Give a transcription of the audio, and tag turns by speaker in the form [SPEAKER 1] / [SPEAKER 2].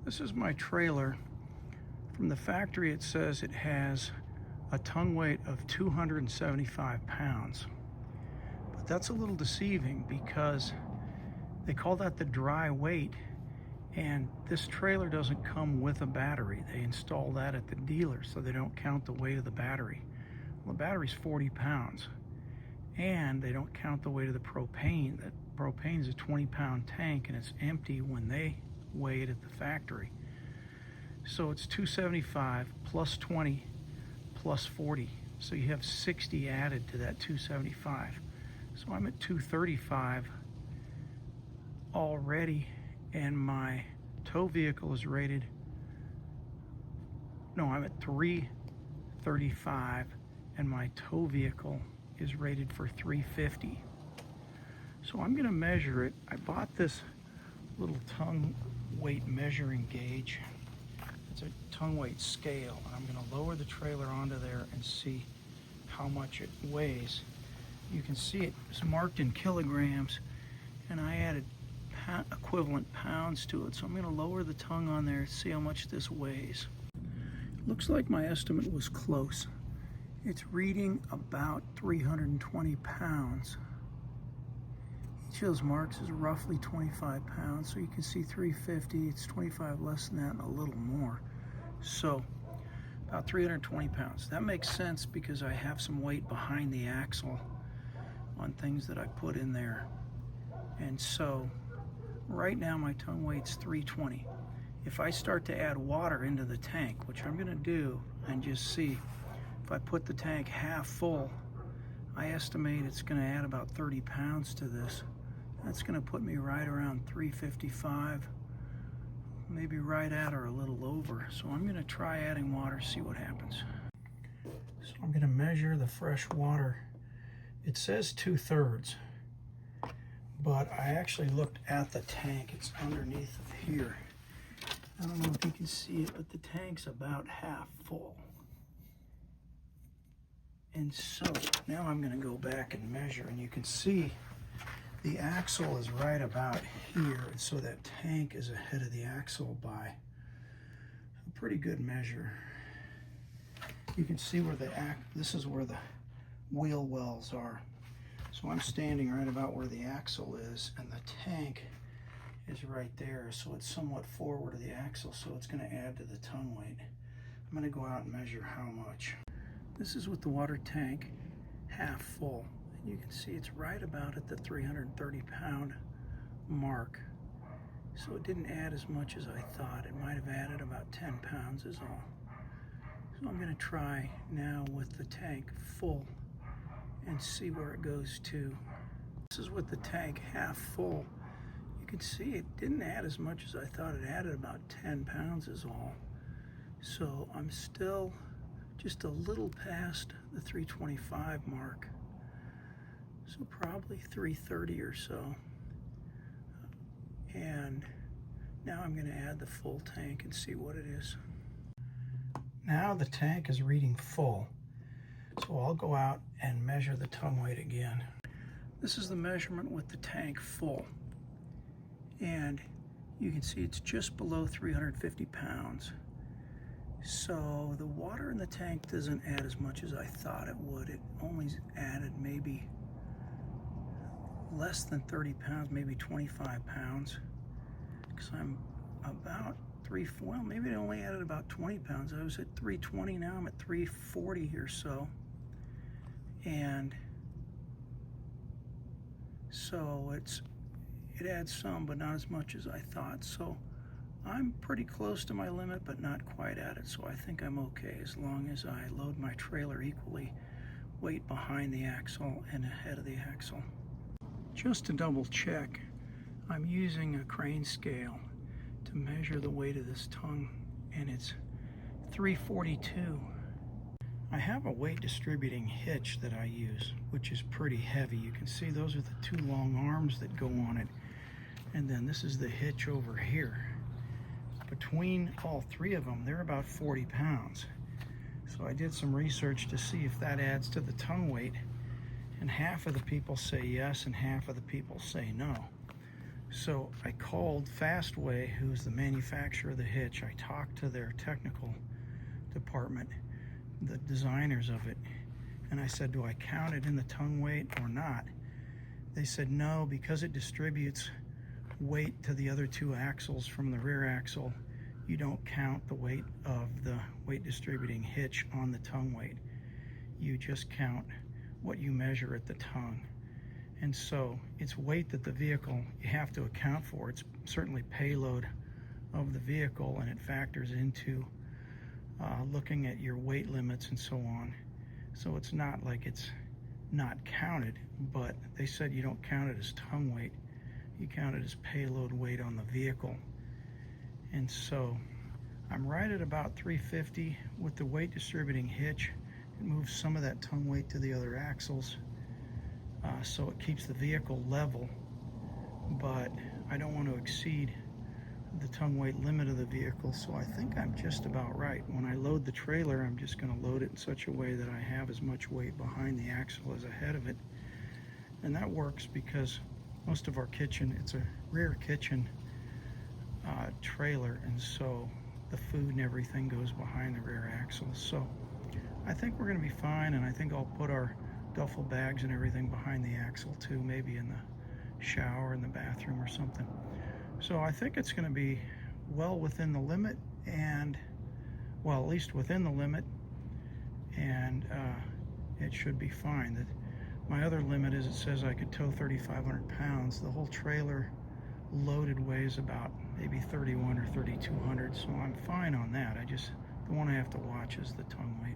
[SPEAKER 1] This is my trailer. From the factory it says it has a tongue weight of 275 pounds. But that's a little deceiving because they call that the dry weight, and this trailer doesn't come with a battery. They install that at the dealer so they don't count the weight of the battery. Well, the battery's 40 pounds. And they don't count the weight of the propane. That propane is a 20-pound tank and it's empty when they weigh it at the factory. So it's 275 plus 20 plus 40. So you have 60 added to that 275. So I'm at 235 already, and my tow vehicle is rated, no, I'm at 335 and my tow vehicle is rated for 350. So I'm going to measure it. I bought this little tongue weight measuring gauge. It's a tongue weight scale, and I'm going to lower the trailer onto there and see how much it weighs. You can see it's marked in kilograms, and I added equivalent pounds to it. So I'm going to lower the tongue on there and see how much this weighs. Looks like my estimate was close. It's reading about 320 pounds. Each of those marks is roughly 25 pounds, so you can see 350, it's 25 less than that and a little more. So about 320 pounds. That makes sense because I have some weight behind the axle on things that I put in there. And so right now my tongue weight's 320. If I start to add water into the tank, which I'm gonna do, and just see, if I put the tank half full, I estimate it's going to add about 30 pounds to this. That's going to put me right around 355, maybe right at or a little over. So I'm going to try adding water, see what happens. So I'm going to measure the fresh water. It says 2/3, but I actually looked at the tank. It's underneath of here. I don't know if you can see it, but the tank's about half full. And so now I'm going to go back and measure, and you can see the axle is right about here, and so that tank is ahead of the axle by a pretty good measure. You can see where this is where the wheel wells are. So I'm standing right about where the axle is, and the tank is right there, so it's somewhat forward of the axle, so it's going to add to the tongue weight. I'm going to go out and measure how much. This is with the water tank half full, and you can see it's right about at the 330 pound mark. So it didn't add as much as I thought. It might have added about 10 pounds is all. So I'm going to try now with the tank full and see where it goes to. This is with the tank half full. You can see it didn't add as much as I thought. It added about 10 pounds is all. So I'm still just a little past the 325 mark, so probably 330 or so. And now I'm going to add the full tank and see what it is. Now the tank is reading full, so I'll go out and measure the tongue weight again. This is the measurement with the tank full, and you can see it's just below 350 pounds. So the water in the tank doesn't add as much as I thought it would. It only added maybe less than 30 pounds, maybe 25 pounds. Because I'm about well, maybe it only added about 20 pounds. I was at 320, now I'm at 340 or so. And so it adds some, but not as much as I thought. So I'm pretty close to my limit, but not quite at it, so I think I'm okay as long as I load my trailer equally, weight behind the axle and ahead of the axle. Just to double check, I'm using a crane scale to measure the weight of this tongue, and it's 342. I have a weight distributing hitch that I use, which is pretty heavy. You can see those are the two long arms that go on it, and then this is the hitch over here. Between all three of them, they're about 40 pounds. So I did some research to see if that adds to the tongue weight, and half of the people say yes and half of the people say no. So I called Fastway, who's the manufacturer of the hitch. I talked to their technical department, the designers of it, and I said, do I count it in the tongue weight or not? They said no, because it distributes weight to the other two axles from the rear axle. You don't count the weight of the weight distributing hitch on the tongue weight. You just count what you measure at the tongue. And so it's weight that the vehicle you have to account for. It's certainly payload of the vehicle, and it factors into looking at your weight limits and so on. So it's not like it's not counted, but they said you don't count it as tongue weight. You count it as payload weight on the vehicle. And so I'm right at about 350 with the weight distributing hitch. It moves some of that tongue weight to the other axles, so it keeps the vehicle level, but I don't want to exceed the tongue weight limit of the vehicle, so I think I'm just about right. When I load the trailer, I'm just going to load it in such a way that I have as much weight behind the axle as ahead of it. And that works because most of our kitchen, it's a rear kitchen trailer, and so the food and everything goes behind the rear axle. So I think we're going to be fine, and I think I'll put our duffel bags and everything behind the axle too, maybe in the shower in the bathroom or something. So I think it's going to be well within the limit, and well, at least within the limit, and it should be fine. My other limit is, it says I could tow 3,500 pounds. The whole trailer loaded weighs about maybe 3,100 or 3,200, so I'm fine on that. The one I have to watch is the tongue weight.